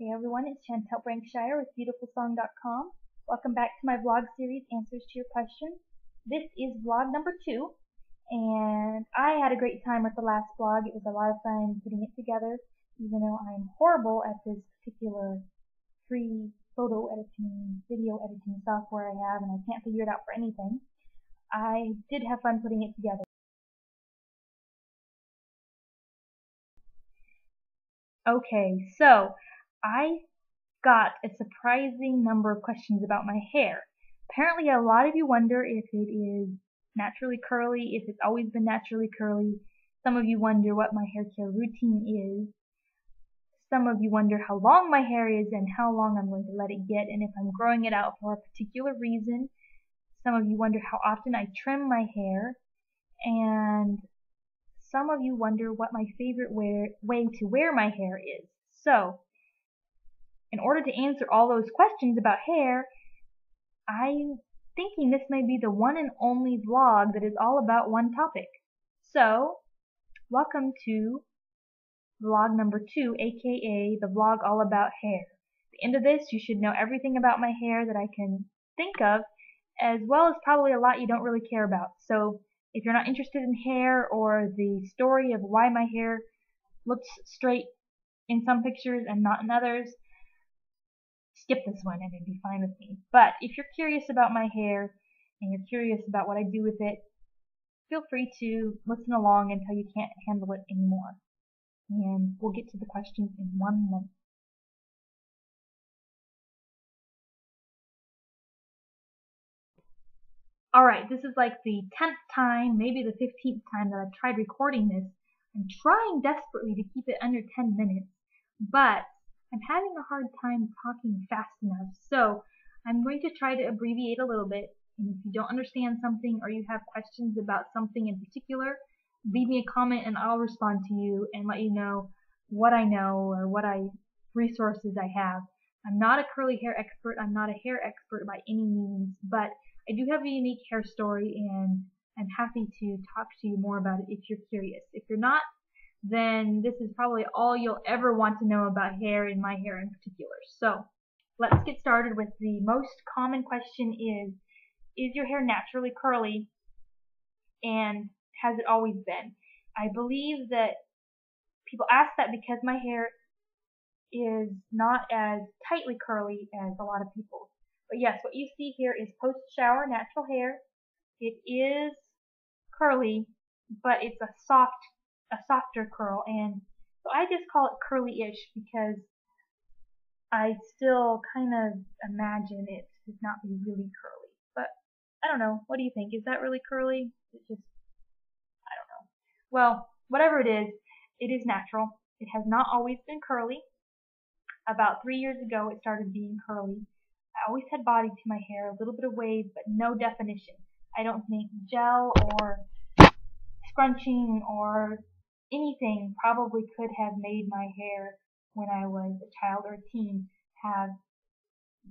Hey everyone, it's Chantel Brankshire with BeautifulSong.com. Welcome back to my vlog series, Answers to Your Questions. This is vlog number 2, and I had a great time with the last vlog. It was a lot of fun putting it together, even though I'm horrible at this particular free photo editing, video editing software I have, and I can't figure it out for anything. I did have fun putting it together. Okay, so I got a surprising number of questions about my hair. Apparently a lot of you wonder if it is naturally curly, if it's always been naturally curly. Some of you wonder what my hair care routine is. Some of you wonder how long my hair is and how long I'm going to let it get and if I'm growing it out for a particular reason. Some of you wonder how often I trim my hair. And some of you wonder what my favorite way to wear my hair is. So, in order to answer all those questions about hair, I'm thinking this may be the one and only vlog that is all about one topic. So, welcome to vlog number 2, aka the vlog all about hair. At the end of this, you should know everything about my hair that I can think of, as well as probably a lot you don't really care about. So, if you're not interested in hair or the story of why my hair looks straight in some pictures and not in others, skip this one and it'd be fine with me. But if you're curious about my hair and you're curious about what I do with it, feel free to listen along until you can't handle it anymore. And we'll get to the questions in one moment. Alright, this is like the 10th time, maybe the 15th time that I've tried recording this. I'm trying desperately to keep it under 10 minutes, but I'm having a hard time talking fast enough, so I'm going to try to abbreviate a little bit. And if you don't understand something or you have questions about something in particular, leave me a comment and I'll respond to you and let you know what I know or what resources I have. I'm not a curly hair expert, I'm not a hair expert by any means, but I do have a unique hair story and I'm happy to talk to you more about it if you're curious. If you're not, then this is probably all you'll ever want to know about hair and my hair in particular. So let's get started with the most common question is your hair naturally curly and has it always been? I believe that people ask that because my hair is not as tightly curly as a lot of people's. But yes, what you see here is post-shower natural hair. It is curly, but it's a softer curl, and so I just call it curly-ish because I still kind of imagine it to not be really curly. But I don't know. What do you think? Is that really curly? It just, I don't know. Well, whatever it is natural. It has not always been curly. About 3 years ago, it started being curly. I always had body to my hair, a little bit of wave, but no definition. I don't think gel or scrunching or anything probably could have made my hair when I was a child or a teen have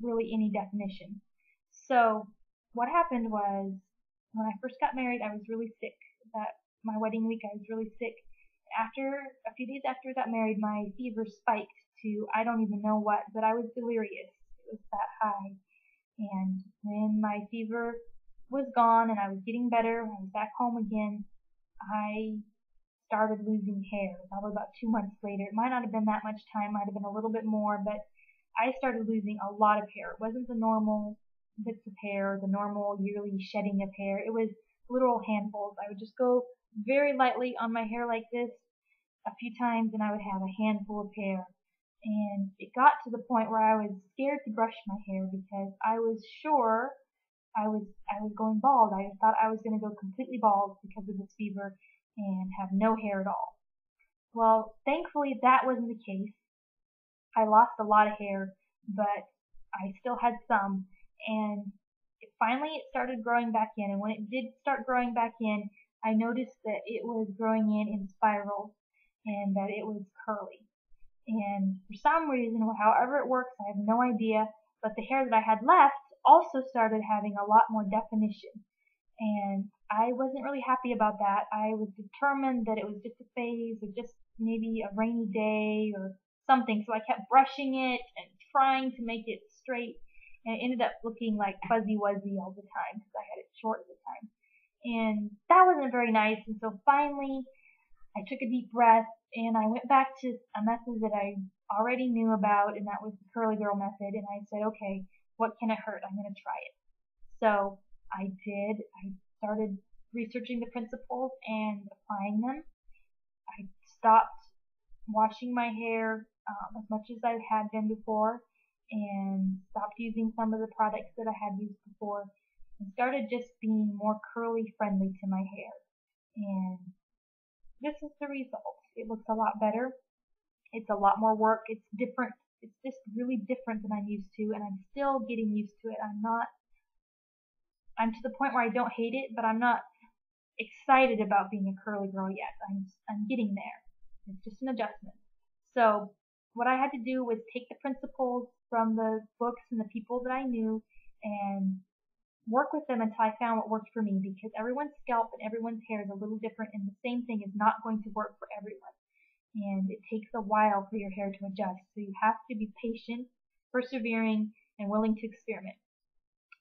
really any definition. So what happened was when I first got married, I was really sick. My wedding week, I was really sick. A few days after I got married, my fever spiked to I don't even know what, but I was delirious. It was that high. And when my fever was gone and I was getting better, when I was back home again, I started losing hair. Probably about 2 months later. It might not have been that much time, might have been a little bit more, but I started losing a lot of hair. It wasn't the normal bits of hair, the normal yearly shedding of hair. It was literal handfuls. I would just go very lightly on my hair like this a few times and I would have a handful of hair. And it got to the point where I was scared to brush my hair because I was sure I was going bald. I thought I was going to go completely bald because of this fever and have no hair at all. Well, thankfully that wasn't the case. I lost a lot of hair, but I still had some, and finally it started growing back in, and when it did start growing back in, I noticed that it was growing in spirals and that it was curly. And for some reason, however it works, I have no idea, but the hair that I had left also started having a lot more definition. And I wasn't really happy about that. I was determined that it was just a phase or just maybe a rainy day or something. So I kept brushing it and trying to make it straight, and it ended up looking like Fuzzy Wuzzy all the time because I had it short at the time. And that wasn't very nice. And so finally, I took a deep breath and I went back to a method that I already knew about, and that was the curly girl method. And I said, okay, what can it hurt? I'm going to try it. So I did. I started researching the principles and applying them. I stopped washing my hair as much as I had been before, and stopped using some of the products that I had used before, and started just being more curly friendly to my hair. And this is the result. It looks a lot better. It's a lot more work. It's different. It's just really different than I'm used to, and I'm still getting used to it. I'm to the point where I don't hate it, but I'm not excited about being a curly girl yet. I'm getting there. It's just an adjustment. So what I had to do was take the principles from the books and the people that I knew and work with them until I found what worked for me, because everyone's scalp and everyone's hair is a little different, and the same thing is not going to work for everyone. And it takes a while for your hair to adjust. So you have to be patient, persevering, and willing to experiment.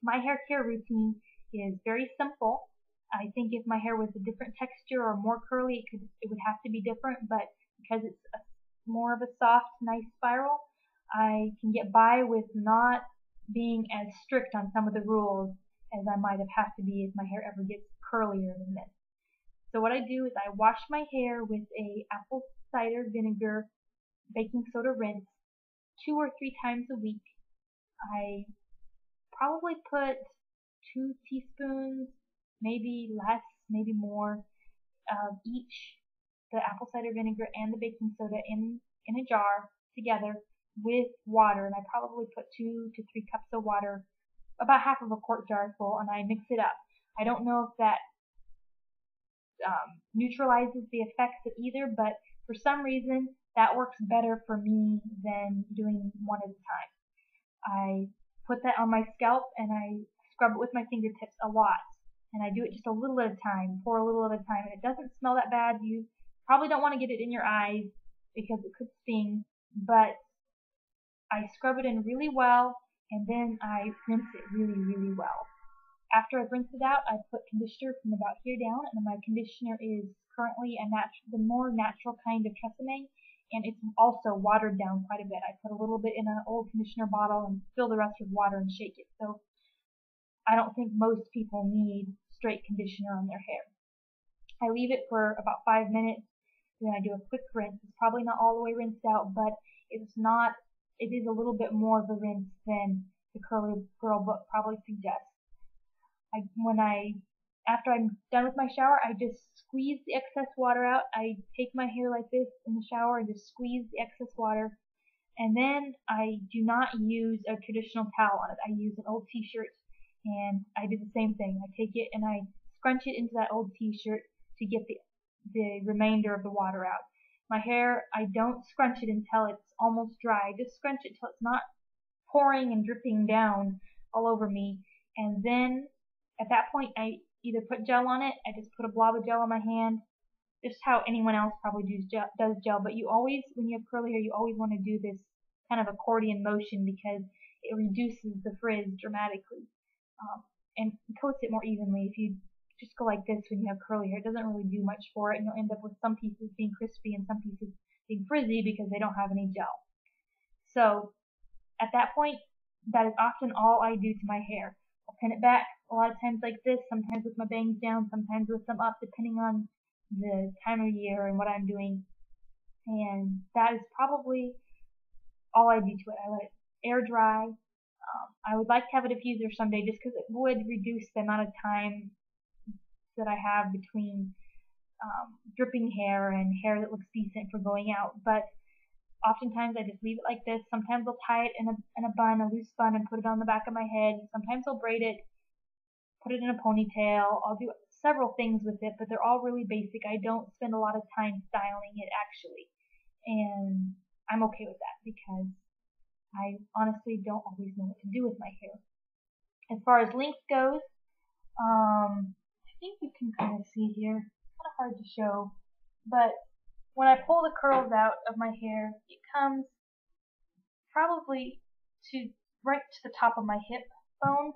My hair care routine is very simple. I think if my hair was a different texture or more curly, it would have to be different, but because it's more of a soft, nice spiral, I can get by with not being as strict on some of the rules as I might have had to be if my hair ever gets curlier than this. So what I do is I wash my hair with a apple cider vinegar baking soda rinse 2 or 3 times a week. I probably put 2 teaspoons, maybe less, maybe more, of each, the apple cider vinegar and the baking soda in a jar together with water, and I probably put 2 to 3 cups of water, about half of a quart jar full, and I mix it up. I don't know if that neutralizes the effects of either, but for some reason that works better for me than doing one at a time. I put that on my scalp and I scrub it with my fingertips a lot, and I do it just a little at a time, pour a little at a time, and it doesn't smell that bad. You probably don't want to get it in your eyes because it could sting, but I scrub it in really well, and then I rinse it really, really well. After I've rinsed it out, I put conditioner from about here down, and my conditioner is currently the more natural kind of Tresemme, and it's also watered down quite a bit. I put a little bit in an old conditioner bottle and fill the rest with water and shake it. So I don't think most people need straight conditioner on their hair. I leave it for about 5 minutes, then I do a quick rinse. It's probably not all the way rinsed out, but it is a little bit more of a rinse than the Curly Girl book probably suggests. After I'm done with my shower, I just squeeze the excess water out. I take my hair like this in the shower and just squeeze the excess water, and then I do not use a traditional towel on it. I use an old t-shirt, and I do the same thing. I take it and I scrunch it into that old t-shirt to get the remainder of the water out. My hair, I don't scrunch it until it's almost dry. I just scrunch it till it's not pouring and dripping down all over me, and then at that point, I either put gel on it, I just put a blob of gel on my hand, just how anyone else probably does gel, but you always, when you have curly hair, you always want to do this kind of accordion motion because it reduces the frizz dramatically and coats it more evenly. If you just go like this when you have curly hair, it doesn't really do much for it, and you'll end up with some pieces being crispy and some pieces being frizzy because they don't have any gel. So at that point, that is often all I do to my hair. I'll pin it back a lot of times like this, sometimes with my bangs down, sometimes with them up, depending on the time of year and what I'm doing. And that is probably all I do to it. I let it air dry. I would like to have a diffuser someday just because it would reduce the amount of time that I have between dripping hair and hair that looks decent for going out. But oftentimes I just leave it like this. Sometimes I'll tie it in a bun, a loose bun, and put it on the back of my head. Sometimes I'll braid it, put it in a ponytail. I'll do several things with it, but they're all really basic. I don't spend a lot of time styling it actually, and I'm okay with that because I honestly don't always know what to do with my hair. As far as length goes, I think you can kind of see here. It's kind of hard to show, but when I pull the curls out of my hair, it comes probably to right to the top of my hip bone.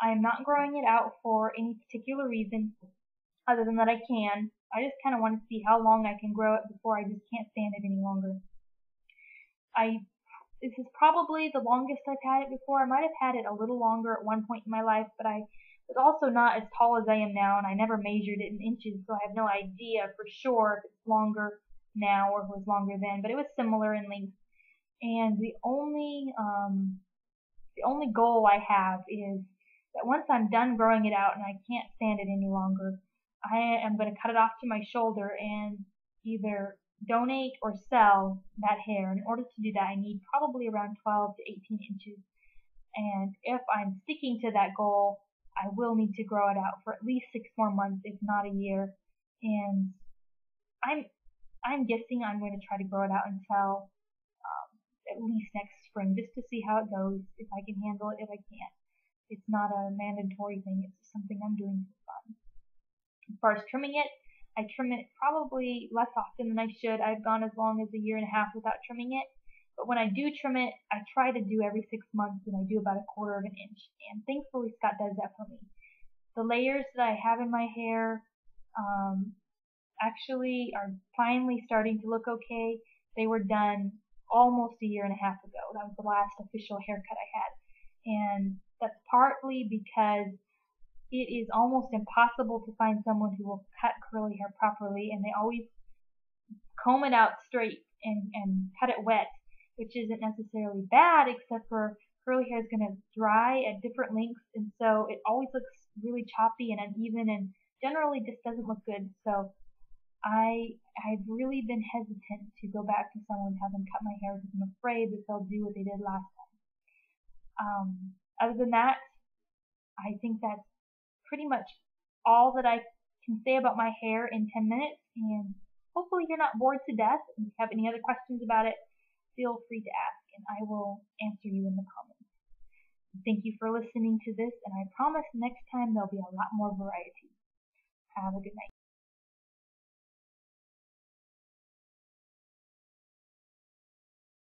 I am not growing it out for any particular reason other than that I can. I just kind of want to see how long I can grow it before I just can't stand it any longer. This is probably the longest I've had it before. I might have had it a little longer at one point in my life, but I was also not as tall as I am now, and I never measured it in inches, so I have no idea for sure if it's longer now or if it was longer then, but it was similar in length. And the only goal I have is that once I'm done growing it out and I can't stand it any longer, I am going to cut it off to my shoulder and either donate or sell that hair. In order to do that, I need probably around 12 to 18 inches. And if I'm sticking to that goal, I will need to grow it out for at least 6 more months, if not a year. And I'm guessing I'm going to try to grow it out until at least next spring, just to see how it goes, if I can handle it, if I can't. It's not a mandatory thing, it's just something I'm doing for fun. As far as trimming it, I trim it probably less often than I should. I've gone as long as a year and a half without trimming it. But when I do trim it, I try to do every 6 months, and I do about 1/4 of an inch. And thankfully, Scott does that for me. The layers that I have in my hair actually are finally starting to look okay. They were done almost a year and a half ago. That was the last official haircut I had. And that's partly because it is almost impossible to find someone who will cut curly hair properly, and they always comb it out straight and cut it wet, which isn't necessarily bad, except for curly hair is going to dry at different lengths, and so it always looks really choppy and uneven and generally just doesn't look good. So I've really been hesitant to go back to someone and have them cut my hair because I'm afraid that they'll do what they did last time. Other than that, I think that's pretty much all that I can say about my hair in 10 minutes, and hopefully you're not bored to death. If you have any other questions about it, feel free to ask, and I will answer you in the comments. Thank you for listening to this, and I promise next time there'll be a lot more variety. Have a good night.